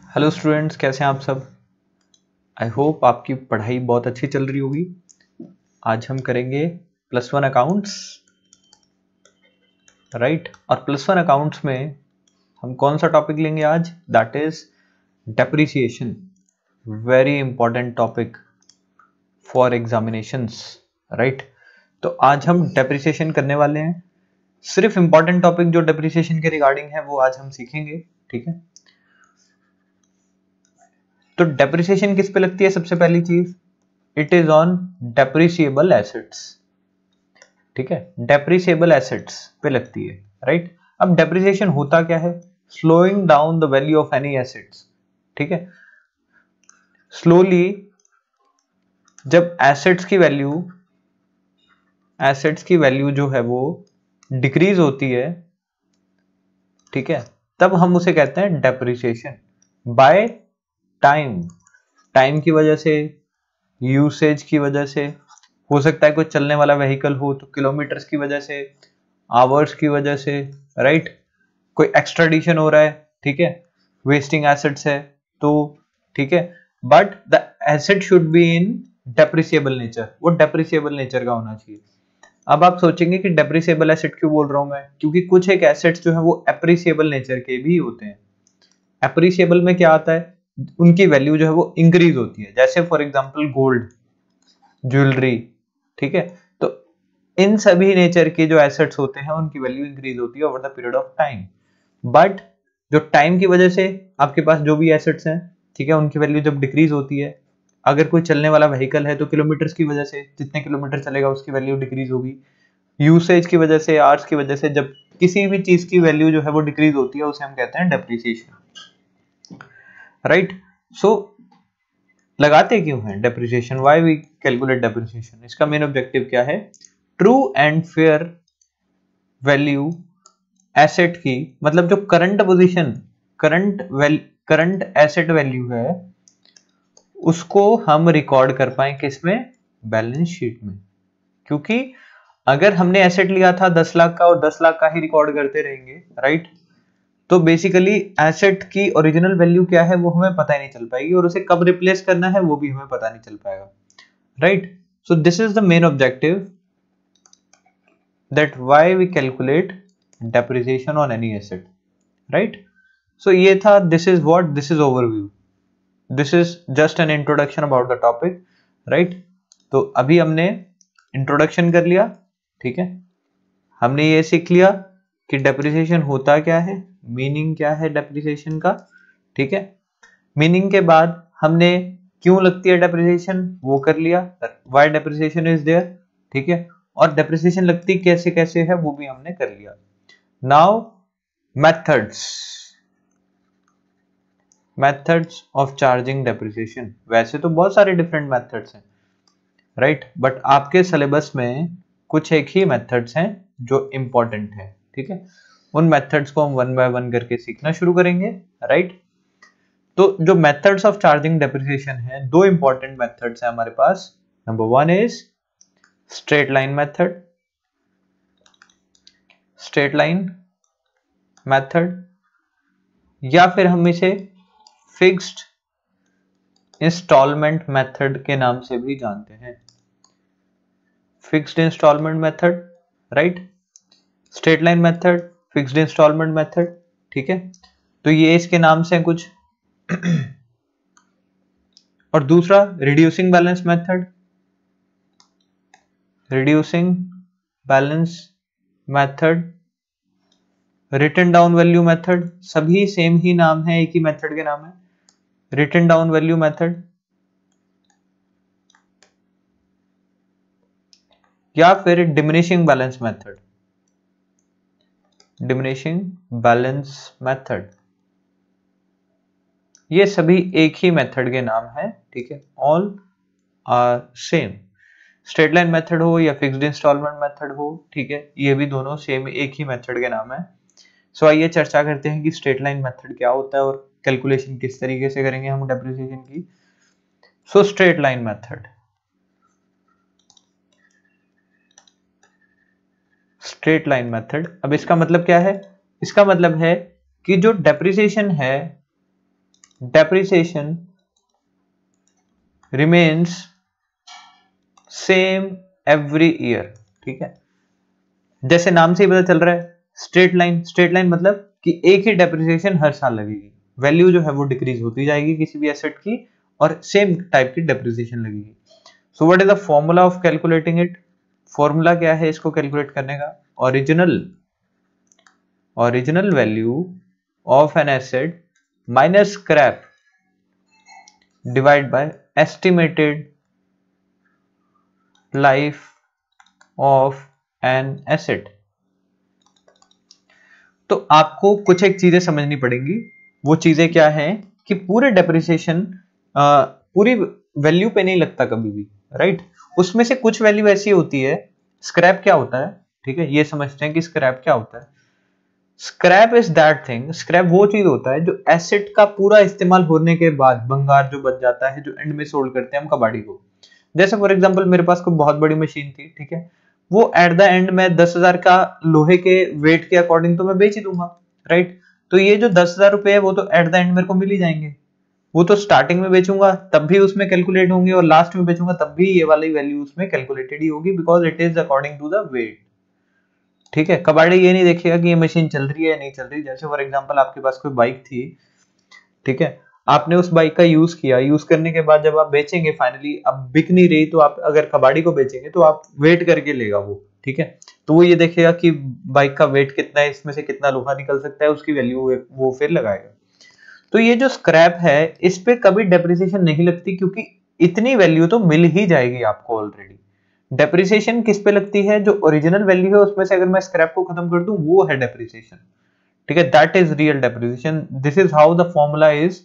Hello students, कैसे हैं आप सब। आई होप आपकी पढ़ाई बहुत अच्छी चल रही होगी। आज हम करेंगे +1 अकाउंट्स, राइट। और +1 अकाउंट्स में हम कौन सा टॉपिक लेंगे आज, that is depreciation. Very important topic for examinations, right. तो आज हम डेप्रिसिएशन करने वाले हैं। सिर्फ इंपॉर्टेंट टॉपिक जो डेप्रिसिएशन के रिगार्डिंग है वो आज हम सीखेंगे, ठीक है। तो डेप्रिसिएशन किस पे लगती है, सबसे पहली चीज, it is on depreciable assets, ठीक है। डेप्रिसिएबल एसेट्स पे लगती है, राइट। अब डेप्रिसिएशन होता क्या है, slowing down the value of any assets, ठीक है। स्लोली जब एसेट्स की वैल्यू जो है वो डिक्रीज होती है, ठीक है, तब हम उसे कहते हैं डेप्रिसिएशन बाय टाइम की वजह से, यूसेज की वजह से, हो सकता है कोई चलने वाला व्हीकल हो तो किलोमीटर्स की वजह से, आवर्स की वजह से, राइट। कोई एक्सट्राडिशन हो रहा है, ठीक है, वेस्टिंग एसेट्स है तो, ठीक है। But the asset should be in depreciable nature, वो डेप्रिसिएबल नेचर का होना चाहिए। अब आप सोचेंगे कि डेप्रिसिएबल एसेट क्यों बोल रहा हूं मैं, क्योंकि कुछ एक एसेट्स जो है वो एप्रिसिएबल नेचर के भी होते हैं। एप्रिसिएबल में क्या आता है, उनकी वैल्यू जो है वो इंक्रीज होती है, जैसे फॉर एग्जांपल गोल्ड, ज्वेलरी, ठीक है। तो इन सभी नेचर के जो एसेट्स होते हैं उनकी वैल्यू इंक्रीज होती है over the period of time. But जो टाइम की वजह से आपके पास जो भी एसेट्स हैं, ठीक है, उनकी वैल्यू जब डिक्रीज होती है, अगर कोई चलने वाला व्हीकल है तो किलोमीटर्स की वजह से, जितने किलोमीटर चलेगा उसकी वैल्यू डिक्रीज होगी। यूसेज की वजह से, आवर्स की वजह से, जब किसी भी चीज की वैल्यू जो है वो डिक्रीज होती है उसे हम कहते हैं डेप्रिसिएशन, राइट। सो लगाते क्यों हैं depreciation, why we calculate depreciation, इसका मेन ऑब्जेक्टिव क्या है, true and fair value asset की, मतलब जो current position, current asset value है उसको हम रिकॉर्ड कर पाए किसमें, बैलेंस शीट में। क्योंकि अगर हमने एसेट लिया था 10 लाख का और 10 लाख का ही रिकॉर्ड करते रहेंगे, राइट, तो बेसिकली एसेट की ओरिजिनल वैल्यू क्या है वो हमें पता ही नहीं चल पाएगी, और उसे कब रिप्लेस करना है वो भी हमें पता नहीं चल पाएगा, right. So this is the main objective that why we calculate depreciation on any asset, right. So ये था, this is what, this is overview, this is just an introduction about the topic, right. तो अभी हमने introduction कर लिया, ठीक है, हमने ये सीख लिया कि डेप्रिसिएशन होता क्या है, मीनिंग क्या है डेप्रिसिएशन का, ठीक है। मीनिंग के बाद हमने क्यों लगती है डेप्रिसिएशन वो कर लिया, व्हाई डेप्रिसिएशन इज देयर, ठीक है, और डेप्रिसिएशन लगती कैसे कैसे है वो भी हमने कर लिया। Now methods of charging depreciation, वैसे तो बहुत सारे डिफरेंट मेथड्स हैं, राइट, बट आपके सिलेबस में कुछ एक ही मेथड्स हैं जो इंपॉर्टेंट है, ठीक है। उन मेथड्स को हम वन बाय वन करके सीखना शुरू करेंगे, राइट। तो जो मेथड्स ऑफ चार्जिंग डेप्रिसिएशन है, दो इंपॉर्टेंट मेथड्स हैं हमारे पास। Number one is straight line method, या फिर हम इसे फिक्स्ड इंस्टॉलमेंट मेथड के नाम से भी जानते हैं। Fixed instalment method, right, straight line method, fixed instalment method, ठीक है। तो ये इसके नाम से कुछ और दूसरा reducing balance method, written down value method, सभी सेम ही नाम है, एक ही मेथड के नाम है, रिटन डाउन वैल्यू मेथड, या फिर डिमिनिशिंग बैलेंस मेथड, ये सभी एक ही मेथड के नाम है, ठीक है, all are same. Straight line method हो या फिक्स्ड इंस्टॉलमेंट मेथड हो, ठीक है, ये भी दोनों सेम एक ही मेथड के नाम है। सो आइए चर्चा करते हैं कि स्ट्रेट लाइन मेथड क्या होता है और कैलकुलेशन किस तरीके से करेंगे हम डेप्रिसिएशन की। सो स्ट्रेट लाइन मेथड, अब इसका मतलब क्या है, इसका मतलब है कि जो डेप्रिसिएशन है depreciation remains same every year. ठीक है, जैसे नाम से ही पता चल रहा है स्ट्रेट लाइन, स्ट्रेट लाइन मतलब कि एक ही डेप्रिसिएशन हर साल लगेगी, वैल्यू जो है वो डिक्रीज होती जाएगी किसी भी एसेट की और सेम टाइप की डेप्रिसिएशन लगेगी। So what is the formula of calculating it? Formula क्या है इसको कैलकुलेट करने का? Original value of an asset minus scrap divide by estimated life of an asset. तो आपको कुछ एक चीजें समझनी पड़ेंगी। वो चीजें क्या है कि पूरे डेप्रिसिएशन पूरी वैल्यू पे नहीं लगता कभी भी, राइट? उसमें से कुछ वैल्यू ऐसी होती है। स्क्रैप क्या होता है? ठीक है, ये समझते हैं कि स्क्रैप क्या होता है। Scrap is that thing, scrap वो चीज होता है जो एसेट का पूरा इस्तेमाल होने के बाद भंगार जो बच जाता है, जो एंड में सोल्ड करते हैं हम कबाड़ी को। जैसे फॉर एग्जांपल मेरे पास कोई बहुत बड़ी मशीन थी, ठीक है, वो एट द एंड में 10,000 का लोहे के वेट के अकॉर्डिंग तो मैं बेच ही दूंगा, राइट? तो ये जो 10,000 रुपए है वो तो एट द एंड मेरे को मिल ही जाएंगे। वो तो स्टार्टिंग में बेचूंगा तब भी उसमें कैलकुलेट होंगे और लास्ट में बेचूंगा तब भी ये वाली वैल्यू उसमें कैलकुलेटेड ही होगी, because it is according to the weight. ठीक है, कबाड़ी ये नहीं देखेगा कि ये मशीन चल रही है या नहीं चल रही। जैसे फॉर एग्जांपल आपके पास कोई बाइक थी, ठीक है, आपने उस बाइक का यूज किया, यूज करने के बाद जब आप बेचेंगे फाइनली अब बिक नहीं रही, तो आप अगर कबाड़ी को बेचेंगे तो आप वेट करके लेगा वो, ठीक है, तो वो ये देखेगा कि बाइक का वेट कितना है, इसमें से कितना लोहा निकल सकता है, उसकी वैल्यू वो फिर लगाएगा। तो ये जो स्क्रैप है इस पे कभी डेप्रिसिएशन नहीं लगती, क्योंकि इतनी वैल्यू तो मिल ही जाएगी आपको ऑलरेडी। डेप्रिसिएशन किस पे लगती है? जो ओरिजिनल वैल्यू है उसमें से अगर मैं स्क्रैप को खत्म कर दूं वो है डेप्रिसिएशन। ठीक है, that is real depreciation. This is how the formula is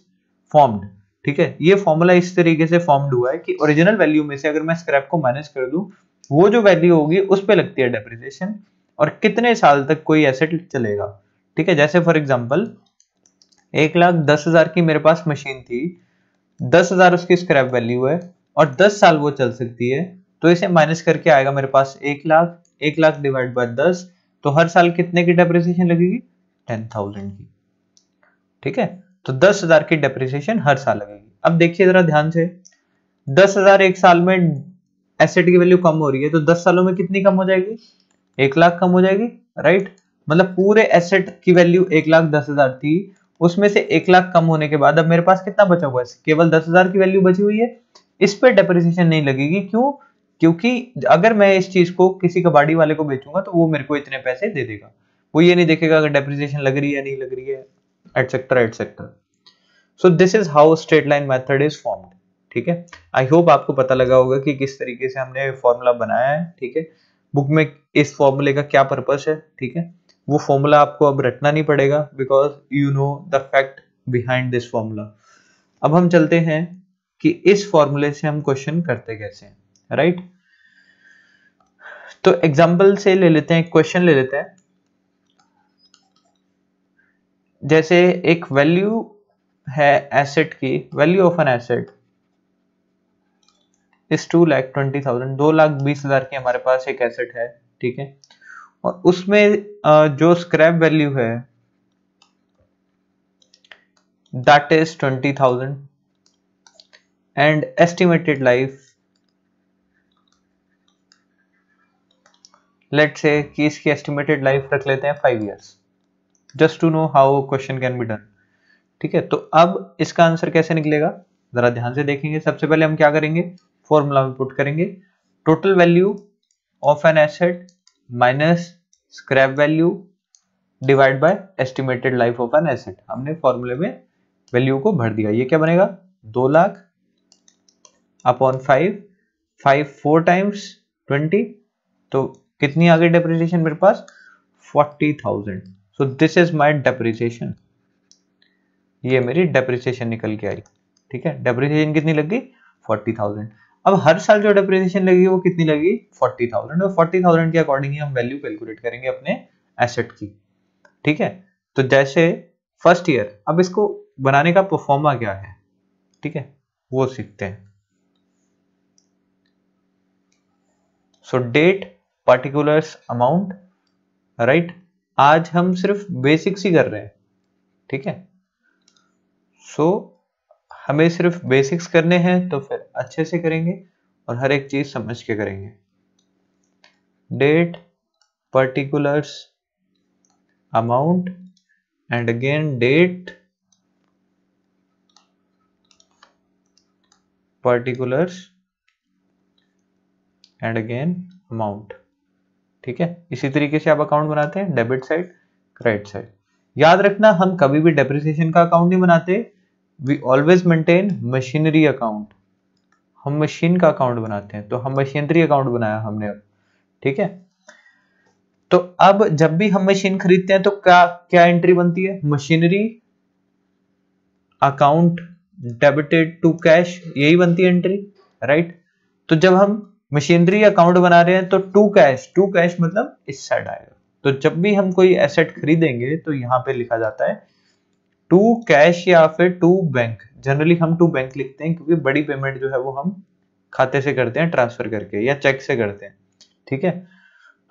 formed. ठीक है, ये फॉर्मूला इस तरीके से फॉर्म्ड हुआ है कि ओरिजिनल वैल्यू में से अगर मैं स्क्रैप को माइनस कर दूं, वो जो वैल्यू होगी उस पे लगती है डेप्रिसिएशन, और कितने साल तक कोई एसेट चलेगा। ठीक है, जैसे फॉर एग्जांपल 1,10,000 की मेरे पास मशीन थी, 10,000 उसकी स्क्रैप वैल्यू है और 10 साल वो चल सकती है, तो इसे माइनस करके आएगा मेरे पास 1,00,000, 1,00,000 डिवाइड बाय 10, तो हर साल कितने की डेप्रिसिएशन लगेगी? 10,000 की। ठीक है, तो 10,000 की डेप्रिसिएशन हर साल लगेगी। अब देखिए जरा ध्यान से, 10,000 एक साल में एसेट की वैल्यू कम हो रही है, तो 10 सालों में कितनी कम हो जाएगी? 1,00,000 कम हो जाएगी, राइट? मतलब पूरे एसेट की वैल्यू 1,10,000 थी, उसमें से 1,00,000 कम होने के बाद अब मेरे पास कितना बचा हुआ है? केवल 10,000 की वैल्यू बची हुई है। इस पे डेप्रिसिएशन नहीं लगेगी। क्यों? क्योंकि अगर मैं इस चीज को किसी कबाड़ी वाले को बेचूंगा तो वो मेरे को इतने पैसे दे देगा, वो ये नहीं देखेगा अगर डेप्रिसिएशन लग रही है नहीं लग रही है, etcetera etcetera. So this is how straight line method is formed. ठीक है, आई होप आपको पता लगा होगा कि किस तरीके से हमने फॉर्मूला बनाया है। ठीक है, बुक में इस फॉर्मूले का क्या पर्पस है, ठीक है, वो फॉर्मूला आपको अब रटना नहीं पड़ेगा, because you know the fact behind this formula. अब हम चलते हैं कि इस फॉर्मूले से हम क्वेश्चन करते कैसे हैं, राइट? तो एग्जांपल से ले लेते हैं, क्वेश्चन ले लेते हैं। जैसे एक वैल्यू है एसेट की, वैल्यू ऑफ एन एसेट इस 2,20,000, 2,20,000 की हमारे पास एक एसेट है, ठीक है, और उसमें जो स्क्रैप वैल्यू है that is 20,000 and estimated life, let's say कि इसकी एस्टिमेटेड लाइफ रख लेते हैं 5 years, just to know how question can be done. ठीक है, तो अब इसका आंसर कैसे निकलेगा जरा ध्यान से देखेंगे। सबसे पहले हम क्या करेंगे? फॉर्मूला में पुट करेंगे total value of an asset minus scrap value divide by estimated life of an asset. हमने फॉर्मूले में वैल्यू को भर दिया। ये क्या बनेगा? 2,00,000 अपॉन 5, 4 टाइम्स 20, तो कितनी आ गई डेप्रिसिएशन मेरे पास? 40,000। So this is my depreciation. ये मेरी डेप्रिसिएशन निकल के आई। ठीक है, डेप्रिसिएशन कितनी लग गई? 40,000। अब हर साल जो डेप्रिसिएशन लगी वो कितनी लगी? 40,000, और 40,000 के अकॉर्डिंग ही हम वैल्यू कैलकुलेट करेंगे अपने एसेट की। ठीक है, तो जैसे फर्स्ट ईयर, अब इसको बनाने का परफॉर्मा क्या है, ठीक है, वो सीखते हैं। सो डेट, पार्टिकुलर्स, अमाउंट, राइट? आज हम सिर्फ बेसिक्स ही कर रहे हैं, ठीक है। सो हमें सिर्फ बेसिक्स करने हैं तो फिर अच्छे से करेंगे और हर एक चीज समझ के करेंगे। Date, particulars, amount, and again date, particulars, and again amount। ठीक है, इसी तरीके से आप अकाउंट बनाते हैं, डेबिट साइड, क्रेडिट साइड। याद रखना, हम कभी भी डेप्रिसिएशन का अकाउंट नहीं बनाते, we always maintain machinery account. हम मशीन का अकाउंट बनाते हैं, तो हम मशीनरी अकाउंट बनाया हमने अब। ठीक है, तो अब जब भी हम मशीन खरीदते हैं तो क्या क्या एंट्री बनती है? Machinery account debited to cash, यही बनती है एंट्री, राइट। तो जब हम मशीनरी अकाउंट बना रहे हैं तो टू कैश मतलब इस साइड आएगा। तो जब भी हम कोई एसेट खरीदेंगे तो यहां पे लिखा जाता है टू कैश या फिर टू बैंक। जनरली हम टू बैंक लिखते हैं क्योंकि बड़ी पेमेंट जो है वो हम खाते से करते हैं ट्रांसफर करके या चेक से करते हैं। ठीक है,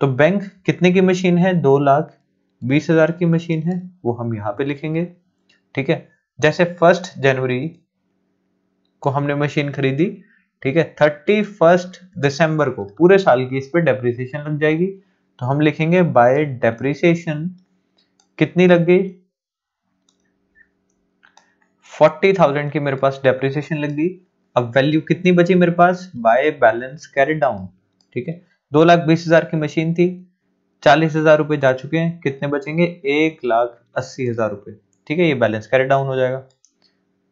तो बैंक कितने की मशीन है? 2,20,000 की मशीन है, वो हम यहाँ पे लिखेंगे। ठीक है, जैसे 1 जनवरी को हमने मशीन खरीदी, ठीक है, 31 दिसंबर को पूरे साल की इस पे डेप्रिसिएशन लग जाएगी, तो हम लिखेंगे बाय डेप्रिसिएशन कितनी लग गई? 40,000 की मेरे पास डेप्रिसिएशन लग गई। अब वैल्यू कितनी बची मेरे पास? By balance carry down. ठीक है, 2,20,000 की मशीन थी, 40,000 रुपए जा चुके हैं, कितने बचेंगे? 1,80,000 रुपए। ठीक है, ये बैलेंस कैरी डाउन हो जाएगा।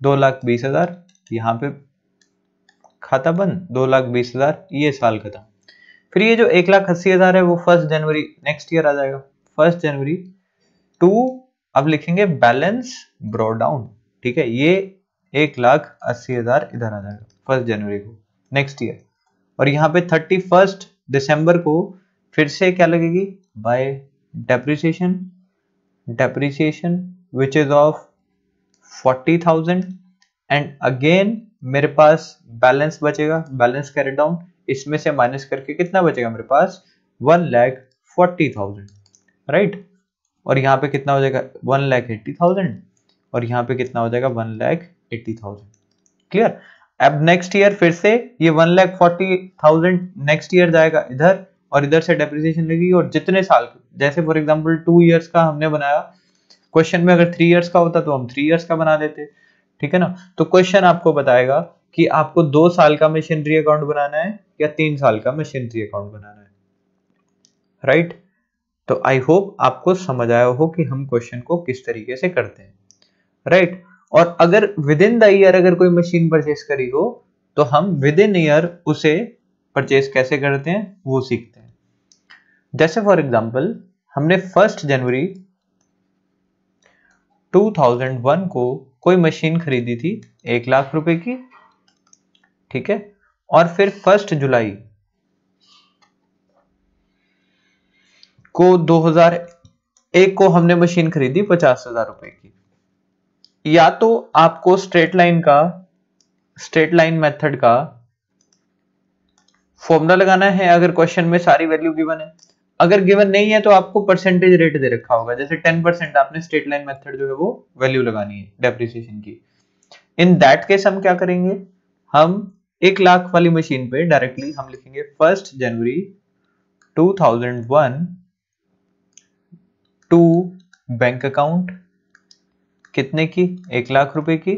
2,20,000 यहाँ पे खाता बंद, 2,20,000 ये साल खत्म। फिर ये जो 1,80,000 है वो 1 जनवरी नेक्स्ट ईयर आ जाएगा। 1 जनवरी टू, अब लिखेंगे बैलेंस ब्रॉट डाउन। ठीक है, ये 1,80,000 इधर आ जाएगा 1 जनवरी को नेक्स्ट ईयर। और यहाँ पे 31 दिसंबर को फिर से क्या लगेगी? Bye depreciation which is of 40,000 and again मेरे पास बैलेंस बचेगा, बैलेंस कैरी डाउन, इसमें से माइनस करके कितना बचेगा मेरे पास? 1,40,000, राइट। और यहाँ पे कितना हो जाएगा? 1,80,000 और यहाँ पे कितना हो जाएगा? 1,80,000। क्लियर? अब नेक्स्ट ईयर फिर से ये 1,40,000 नेक्स्ट ईयर जाएगा इधर और इधर से डेप्रिसिएशन लगेगी। और जितने साल, जैसे फॉर एग्जांपल 2 इयर्स का हमने बनाया, क्वेश्चन में अगर 3 इयर्स का होता तो हम 3 इयर्स का बना लेते। ठीक है ना, तो क्वेश्चन आपको बताएगा कि आपको 2 साल का मशीनरी अकाउंट बनाना है या 3 साल का मशीनरी अकाउंट बनाना है, राइट। तो आई होप आपको समझ आया हो कि हम क्वेश्चन को किस तरीके से करते हैं, राइट। और अगर विद इन द ईयर अगर कोई मशीन परचेस करी हो तो हम विद इन ईयर उसे परचेस कैसे करते हैं वो सीखते हैं। जैसे फॉर एग्जांपल हमने 1 जनवरी 2001 को कोई मशीन खरीदी थी 1,00,000 रुपए की। ठीक है, और फिर 1 जुलाई को 2001 को हमने मशीन खरीदी 50,000 रुपए की। या तो आपको स्ट्रेट लाइन मेथड का फॉर्मूला लगाना है अगर क्वेश्चन में सारी वैल्यू गिवन है। अगर गिवन नहीं है तो आपको परसेंटेज रेट दे रखा होगा, जैसे 10% आपने स्ट्रेट लाइन मेथड जो है वो वैल्यू लगानी है डेप्रिसिएशन की। इन दैट केस हम क्या करेंगे? हम 1,00,000 वाली मशीन पे डायरेक्टली हम लिखेंगे 1 जनवरी 2001 टू बैंक अकाउंट कितने की? 1,00,000 रुपए की।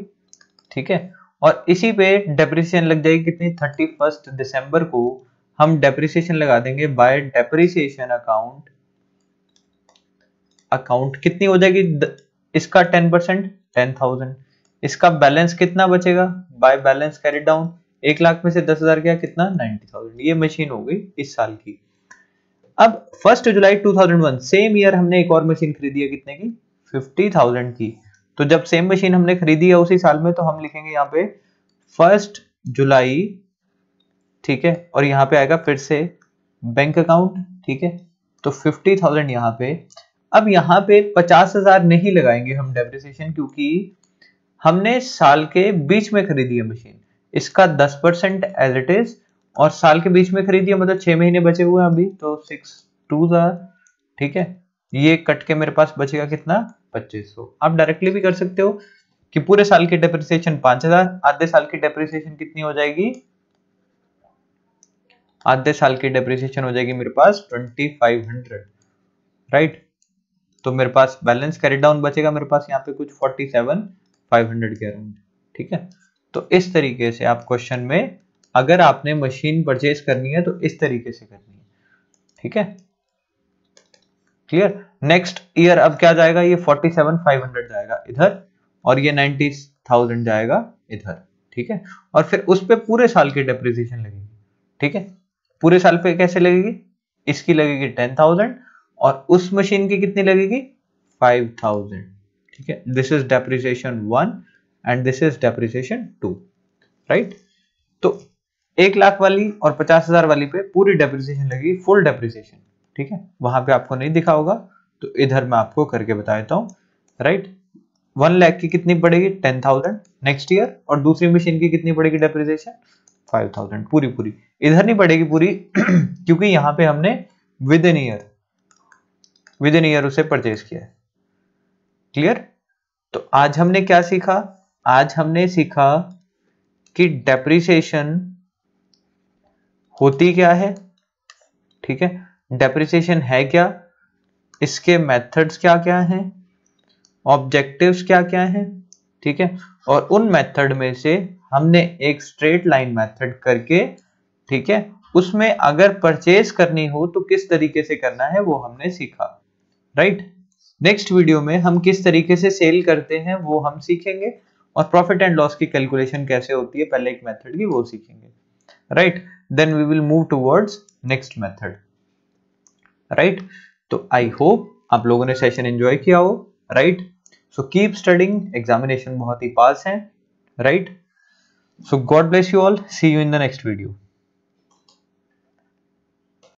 ठीक है, और इसी पे डेप्रिसिएशन लग जाएगी कितनी? 31 दिसंबर को हम डेप्रिसिएशन लगा देंगे बाय डेप्रिसिएशन अकाउंट कितनी हो जाएगी? इसका 10% 10,000। इसका बैलेंस कितना बचेगा? बाय बैलेंस कैरी डाउन, 1,00,000 में से 10,000 गया कितना? 90,000। ये मशीन हो गई इस साल की। अब 1 जुलाई 2001 सेम ईयर हमने एक और मशीन खरीदी है कितने की? 50,000 की। तो जब सेम मशीन हमने खरीदी है उसी साल में तो हम लिखेंगे यहाँ पे 1 जुलाई। ठीक है, और यहाँ पे आएगा फिर से बैंक अकाउंट। ठीक है, तो 50,000 यहाँ पे। अब यहाँ पे 50,000 नहीं लगाएंगे हम डेप्रिसिएशन, क्योंकि हमने साल के बीच में खरीदी है मशीन। इसका 10% एज इट इज, और साल के बीच में खरीदी है मतलब 6 महीने बचे हुए हैं अभी, तो 6 2 ठीक है, ये कट के मेरे पास बचेगा कितना? 2500। आप डायरेक्टली भी कर सकते हो कि पूरे साल की डेप्रिसिएशन 5000, आधे साल की डेप्रिसिएशन कितनी हो जाएगी, आधे साल की डेप्रिसिएशन हो जाएगी मेरे पास 2500, राइट। तो मेरे पास बैलेंस कैरी डाउन बचेगा मेरे पास यहाँ पे कुछ 47500 के अराउंड, ठीक है। तो इस तरीके से आप क्वेश्चन में अगर आपने मशीन परचेज करनी है तो इस तरीके से करनी है, ठीक है, क्लियर। नेक्स्ट ईयर अब क्या जाएगा, ये 47500 जाएगा इधर और ये 90000 जाएगा इधर, ठीक है। और फिर उस पे पूरे साल की डेप्रिसिएशन लगेगी, ठीक है। पूरे साल पे कैसे लगेगी, इसकी लगेगी 10,000 और उस मशीन की कितनी लगेगी 5,000, ठीक है। This is depreciation 1 and this is depreciation 2, right. तो 1 लाख वाली और 50,000 वाली पे पूरी डेप्रिसिएशन लगेगी, फुल डेप्रिसिएशन, ठीक है। वहां पे आपको नहीं दिखा होगा तो इधर मैं आपको करके बता देता हूं, राइट। 1 लाख की कितनी पड़ेगी 10,000 नेक्स्ट ईयर, और दूसरी मशीन की कितनी पड़ेगी डेप्रिसिएशन 5,000 पूरी पूरी। इधर नहीं पड़ेगी पूरी क्योंकि यहां पे हमने विद इन ईयर उसे परचेज किया है, क्लियर। तो आज हमने क्या सीखा, आज हमने सीखा कि डेप्रिसिएशन होती क्या है, ठीक है, डेप्रिसिएशन है क्या, इसके मेथड्स क्या क्या हैं, ऑब्जेक्टिव्स क्या क्या हैं, ठीक है। और उन मेथड में से हमने एक स्ट्रेट लाइन मेथड करके, ठीक है, उसमें अगर परचेज करनी हो तो किस तरीके से करना है वो हमने सीखा, राइट। नेक्स्ट वीडियो में हम किस तरीके से सेल करते हैं वो हम सीखेंगे और प्रॉफिट एंड लॉस की कैलकुलेशन कैसे होती है पहले एक मेथड की वो सीखेंगे, right. Then we will move towards next method, right. तो आई होप आप लोगों ने सेशन एंजॉय किया हो, right. So keep studying, examination बहुत ही पास है, right. So God bless you all, see you in the next video.